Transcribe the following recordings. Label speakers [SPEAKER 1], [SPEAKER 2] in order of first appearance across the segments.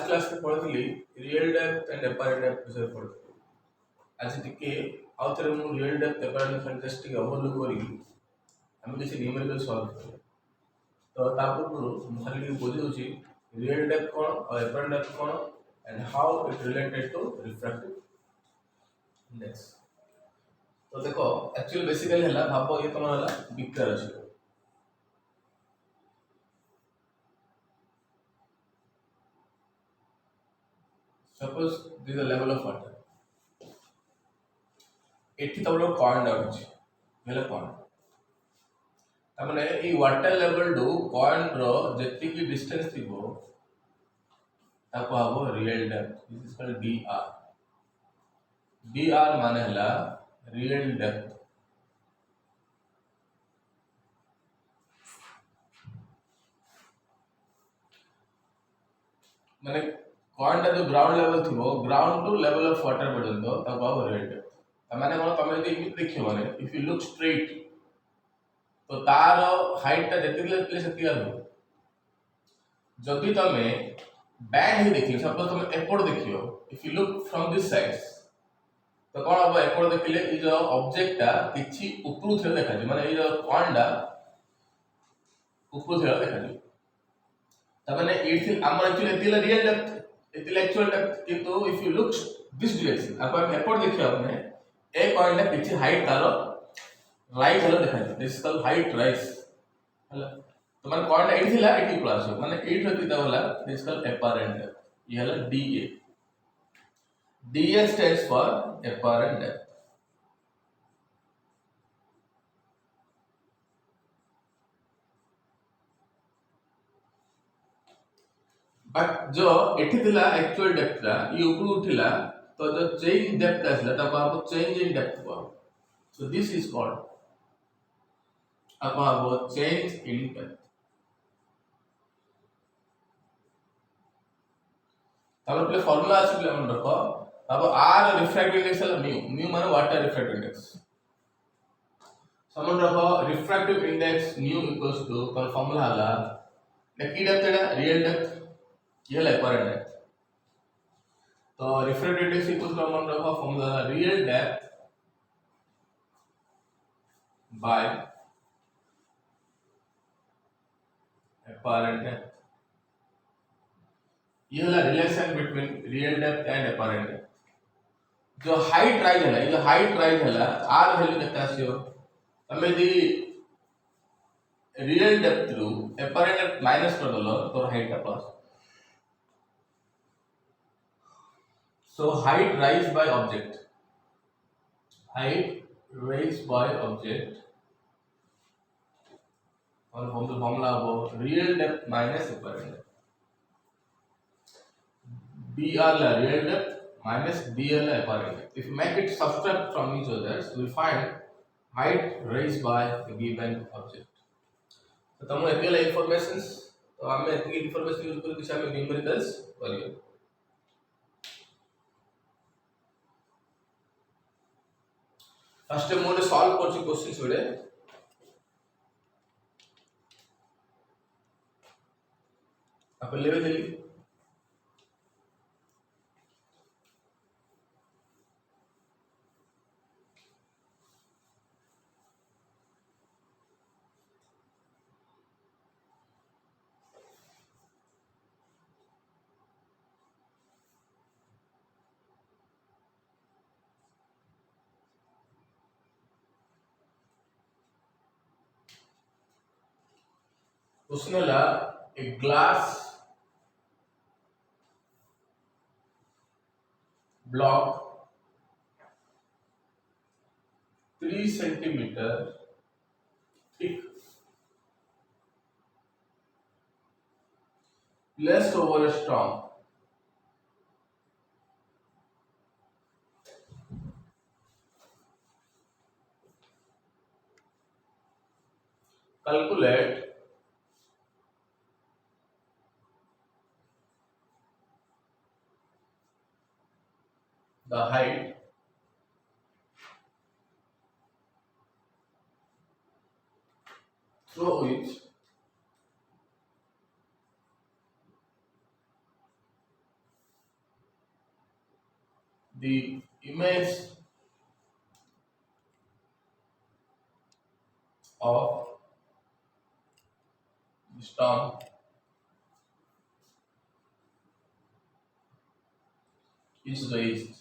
[SPEAKER 1] Class में पढ़ी real depth and एपारेंट depth विषय पढ़ी आज टिके आउ थे मुझे रियल डेप्थ एपारेंट डेप्थ जस्ट टिके ओवरलुक करी आम किसी न्यूमेरिकल सॉल्व करें तो पूर्व खाली बुझी दूसरी रियल डेप्थ कौन और एपारेंट डेप्थ कौन and how it related to refractive index तो देखो एक्चुअली बेसिकली है भाव ये तुम है बीकर अच्छे suppose this is the level of water एठी तब पॉइंट अच्छे हेल्ला पॉइंट तामने ये वाटर लेवल टू पॉइंट रो जति की डिस्टेंस थिबो ताको आबो real depth this is called dr माने हला रियल डेप्थ माने पॉइंट जो ग्राउंड लेवल थिबो ground to level of water पर्यंत ताको आबो रियल डेप्थ माने कोन तमे जदि इमित देखियो माने इफ यू लुक स्ट्रेट तो तार हाइट ता जति ले सकती है जदि तमे बैंड ही देखियो सपोज तुम एपड़ देखियो if you look from this sides तो कौन हम एपड़ देखिले ये जो ऑब्जेक्ट टा किछि ऊपरु थे देखा जे माने ये जो पॉइंट टा ऊपरु थे देखा जे त माने इट हमर एक्चुअली एतिला रियल डेप्थ एतिला एक्चुअल डेप्थ किंतु if you look this direction अपन एपड़ देखियो आपने ए पॉइंट टा किछि हाइट तारो राइज हलो देखा जे this is called height rise हला तो माने पॉइंट एट थिला एटी प्लस माने 8 होती तबला दिस कॉल्ड एपारेंट डेप्थ ये हला DA stands for apparent depth but जो एठी थिला एक्चुअल डेप्थ रा ये ऊपर उठिला तो जो चेंज डेप्थ आसला तब आपको चेंज इन डेप्थ को सो दिस इज कॉल्ड आपको चेंज इन डेप्थ तब प्ले फार्मूला आसी प्ले मन रखो अब r रिफ्रैक्टिव इंडेक्स है म्यू माने वाटर रिफ्रैक्टिव इंडेक्स समन रखो refractive index mu equals to कौन फार्मूला हला ने की डेप्थ है रियल डेप्थ ये है एपारेंट डेप्थ तो रिफ्रैक्टिव इंडेक्स इक्वल्स टू मन रखो formula real depth by apparent depth ये वाला relation between real depth and एपारेंट depth जो हाइट राइज है ये हाइट राइज है r वैल्यू केते आसियो तमे दी रियल डेप्थ रु एपारेंट डेप्थ माइनस कर दलो तो हाइट का plus so height rise by object और फॉर्मूला अब real depth minus apparent depth dr la real depth minus dl la apparent depth. If you make it subtract from each other, so we find height raised by the given object. तो तमो एतिला informations तो हमें एतिकी information use करके हमें numericals करियो first mode solve करछि questions बेडे अपन लेवे देली उसने ला एक glass block 3 centimetre thick placed over a storm. Calculate the height through which the image of the storm is raised.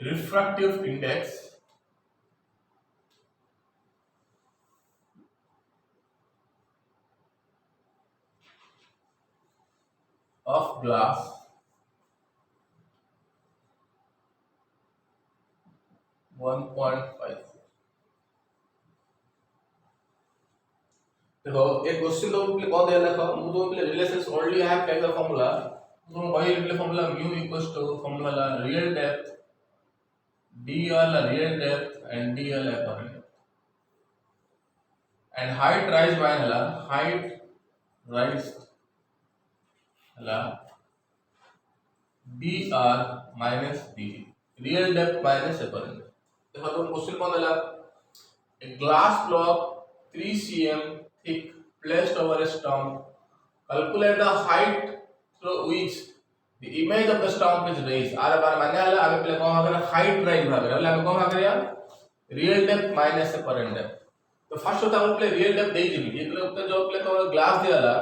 [SPEAKER 1] Refractive index of glass 1.5. देखो एक question तो तुमने कौन दिया लिखा मुझे तो तुमने रिलेशंस ऑलरेडी हैव टाइप का फार्मूला तुम वही रिले formula mu equals to formula ला रियल डेप्थ dr ला real depth and dl upon and height rise by हला हाइट राइज हला dr minus d real depth minus upon देखो तुम क्वेश्चन कौन दिला a glass block 3 cm thick placed over a stump. Calculate the height through which the image of the stump is raised. आरे बार मान्य है आगे पहले कौन भाग रहा height राइज भाग रहा है आगे कौन भाग रहा real depth minus apparent depth. तो फर्स्ट होता है वो पहले real depth दे दी ये पहले होता जो पहले तो ग्लास दिया ला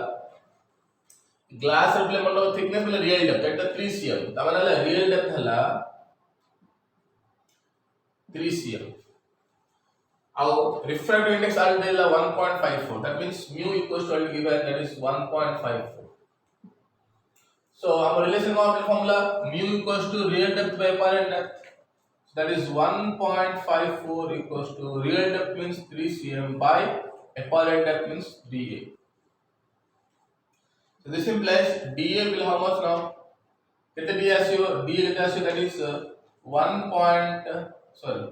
[SPEAKER 1] ग्लास रे पहले मतलब thickness पहले real depth एट 3 cm तब ना real depth हला 3 cm our refractive index I'll tell 1.54 that means mu equals to I'll give that is 1.54 so our relation of the formula mu equals to real depth by apparent depth so that is 1.54 equals to real depth means 3 cm by apparent depth means dA so this implies dA will how much now कितने dA आसियो dA कितना आसियो that is 1 point sorry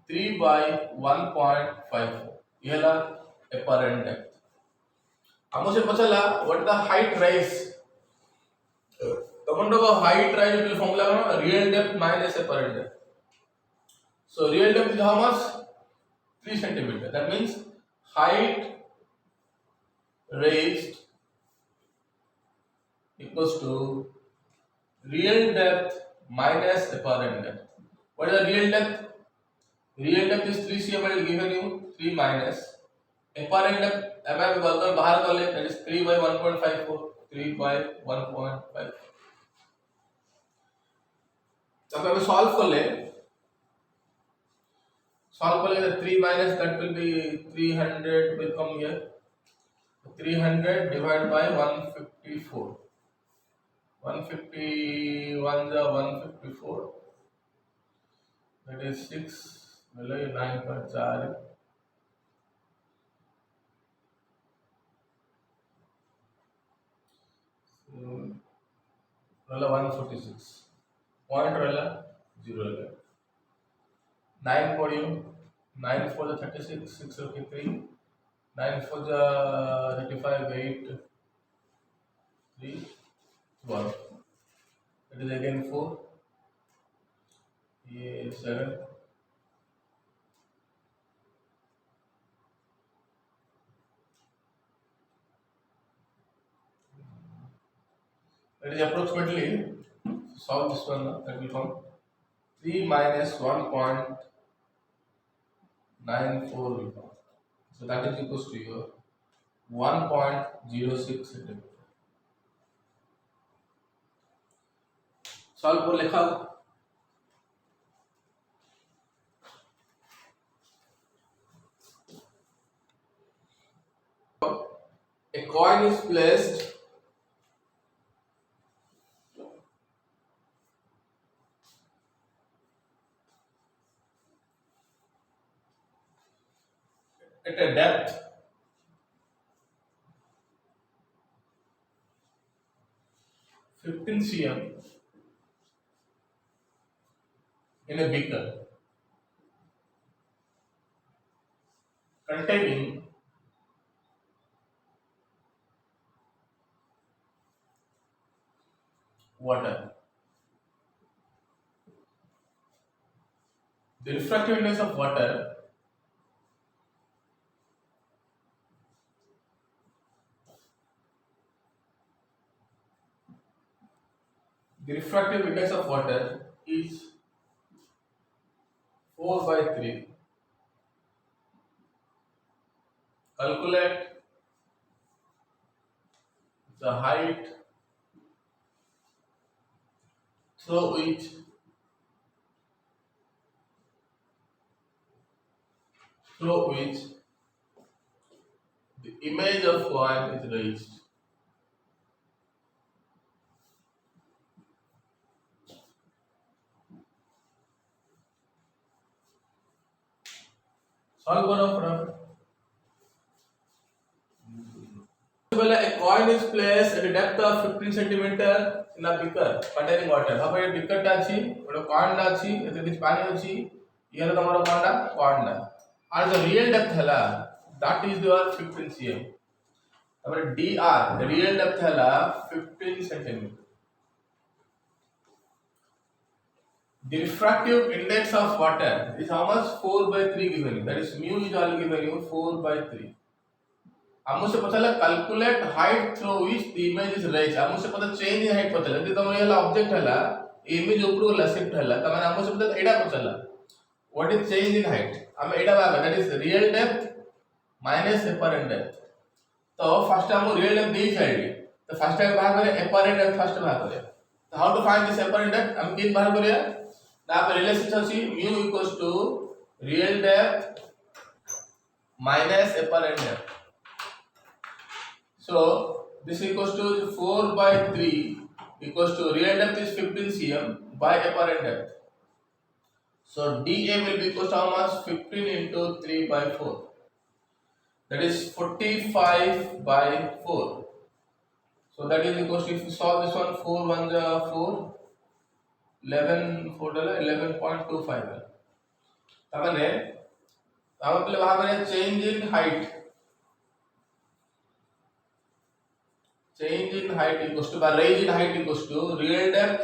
[SPEAKER 1] 3 by 1.54 ये ला apparent depth अब मुझे पता चला what the height rise तो मंडो का height rise will formula ना real depth minus apparent depth so real depth is how much 3 centimeter that means height raised equals to real depth minus apparent depth what is the real depth real depth is 3 cm I will given you 3 minus apparent depth अब मैं बोलता हूँ बाहर कर ले that is 3 by 1.54 3 by 1.5 अब मैं solve कर ले 3 minus that will be 300 will come here 300 divided by 154 151 the 154 that is 6 मतलब 9.4 मतलब 146 पॉइंट रहला 0 रहला 9 for you 9 for the 36 6 okay 3 9 for the 35 8 3 12 it is again 4 ये 7 that is approximately solve this one that will come 3 minus 1.94 will come so that is equals to your 1.06 centimeter solve for लिखा a coin is placed at a depth 15 cm in a beaker containing water. The refractive index of water The refractive index of water is 4 by 3. Calculate the height through which the image of coin is raised. Solve for a coin is placed at a depth of 15 centimeter in a beaker containing water. अब ये beaker टा अच्छी, वो coin टा अच्छी, ये तो किस पानी अच्छी, ये तो हमारा coin टा. And the real depth है ला, that is your 15 cm. हमारे dr, the real depth है ला 15 centimeter. The refractive index of water is how much? 4 by 3 given you. That is mu is all given you 4 by 3. अब मुझसे पता लगा calculate height through which the image is raise. अब मुझसे पता change in height पता लगा. तो ये ऑब्जेक्ट हला इमेज ऊपर वाला शिफ्ट हला. तो मैंने अब मुझसे पता एडा पता लगा what is change in height. हम एडा भाग that is real depth minus apparent depth. तो फर्स्ट हम रियल डेप्थ दी जाएगी. तो फर्स्ट टाइम भाग करें एपरेंट डेप्थ फर्स्ट भाग करें. तो how to find this apparent depth. हम किन भाग करें ना पे रिलेशन अछि mu equals to real depth minus apparent depth. So this equals to 4 by 3 equals to real depth is 15 cm by apparent depth. So dA will be equals to how much? 15 into 3 by 4. That is 45 by 4. So that is equals to, if you solve this one, 4 1 4, 11 4 11.25 है. तमने हम पहले वहाँ पर change in height. Change in height equals to, by raise in height equals to real depth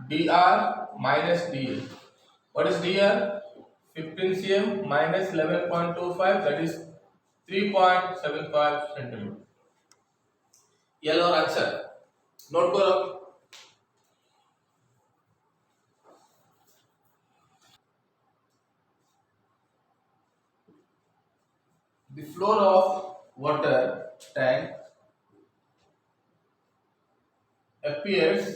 [SPEAKER 1] dr minus dA. What is dr? 15 cm minus 11.25, that is 3.75 centimeter. Yellow answer. Note करो. The floor of water tank appears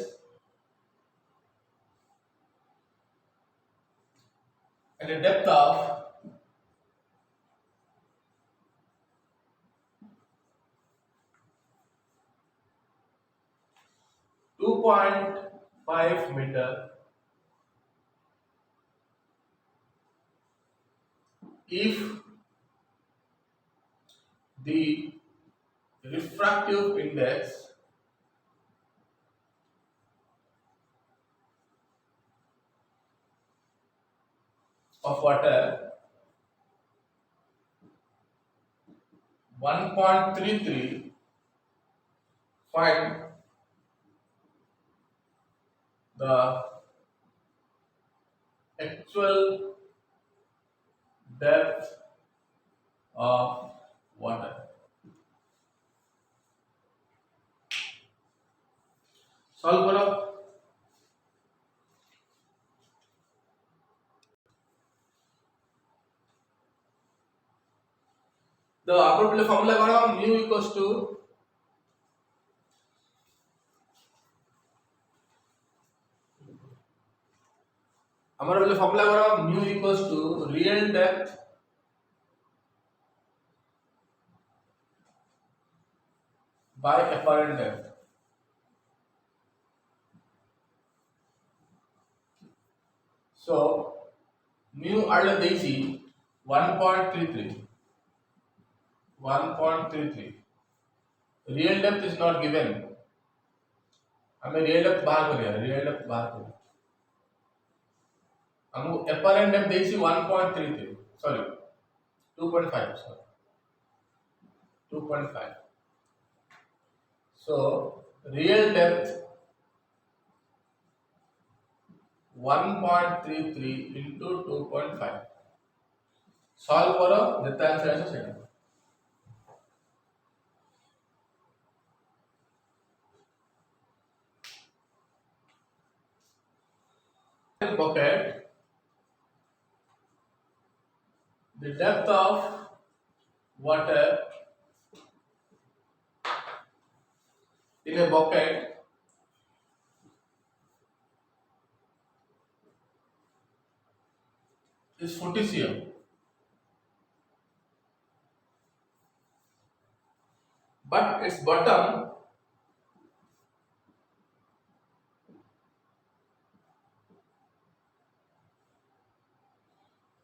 [SPEAKER 1] at a depth of 2.5 meter if the refractive index of water 1.33. Find the actual depth of water. Solve करो. The appropriate formula करो. Mu equals to हमारा पहले formula करो. Mu equals to real depth by apparent depth. So mu आडला देसी 1.33. 1.33. Real depth is not given. हमें real depth बाहर करें. Real depth बाहर करें. हमको apparent depth देसी 1.33. Sorry, 2.5. Sorry, 2.5. So real depth 1.33 into 2.5. Solve करो. जितना आंसर है सही. bucket, the depth of water in a bucket is 40 cm, but its bottom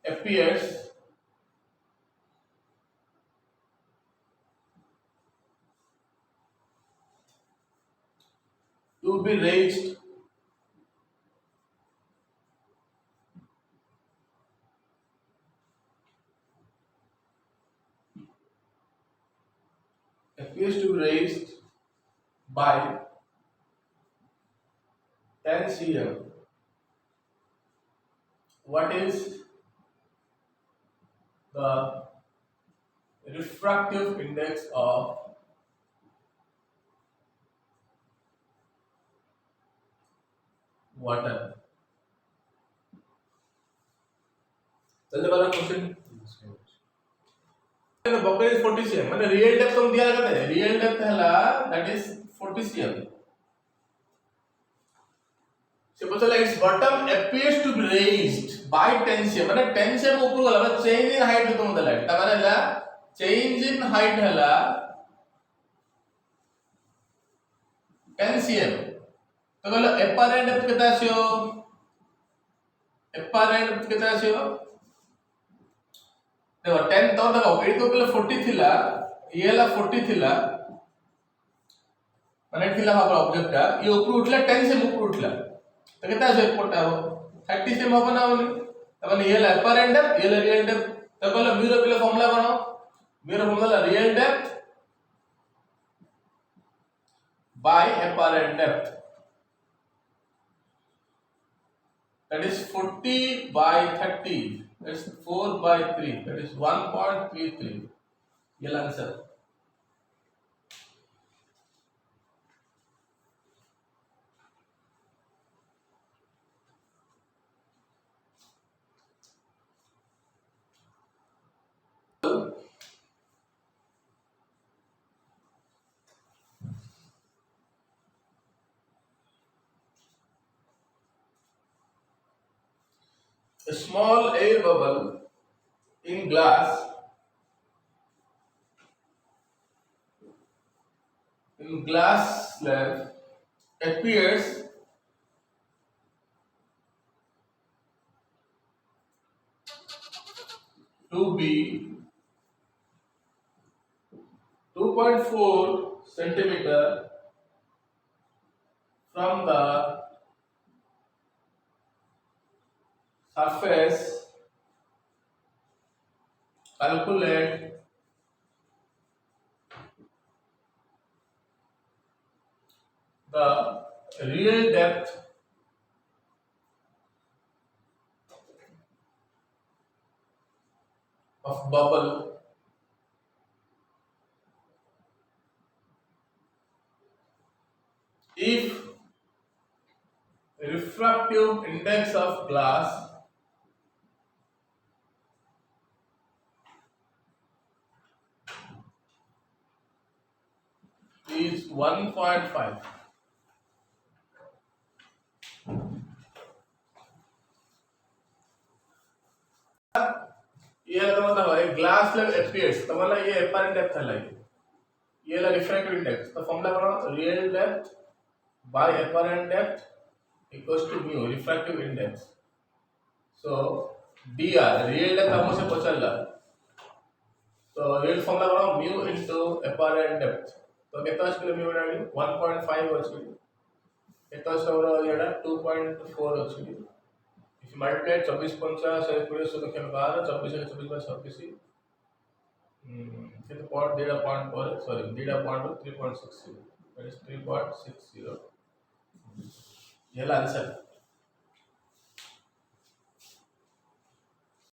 [SPEAKER 1] appears to be raised by 10 cm. What is the refractive index of water? चलने वाला question, bucket is 40 cm माने real depth हम दिया करते हैं, real depth हैला that is 40 cm. Suppose its bottom appears to be raised by 10 cm माने 10 cm ऊपर गला मतलब चेंज इन हाइट तो मतलब है तमारे ला चेंज इन हाइट हैला 10 cm तो गला apparent depth कितना आसियो, apparent depth कितना आसियो देखो 10 तो देखो एडी तो पहले 40 थिला ये ला 40 थिला माने थिला भाग ऑब्जेक्ट ये ऊपर उठला 10 से ऊपर उठला तो कितना आसियो पड़ता हो 30 से मापन आवली तब ये ला apparent depth ये ला real depth तो पहले म्यू पहले फार्मूला बनाओ mu formula real depth by apparent depth, that is 40 by 30, that is 4 by 3, that is 1.33. ये answer. A small air bubble in glass slab appears to be 2.4 centimeter from the surface. Calculate the real depth of bubble if refractive index of glass is 1.5. ये लगा मतलब एक glass slab appears तो मतलब ये apparent depth है ये ला refractive index तो फॉर्मूला बनाओ real depth by apparent depth equals to mu refractive index. So dr real depth हमको से पता चला तो real फॉर्मूला बनाओ mu into apparent depth तो कितना स्केल mu बनाएंगे 1.5 अच्छी कितना स्केल ये 2.4 अच्छी if you multiply 24 50 से पूरे सो लिखे में बाहर 24 से 24 बाय 26 कितना पॉइंट डेटा पॉइंट पर sorry data point 3.60 that is 3.60 ये आंसर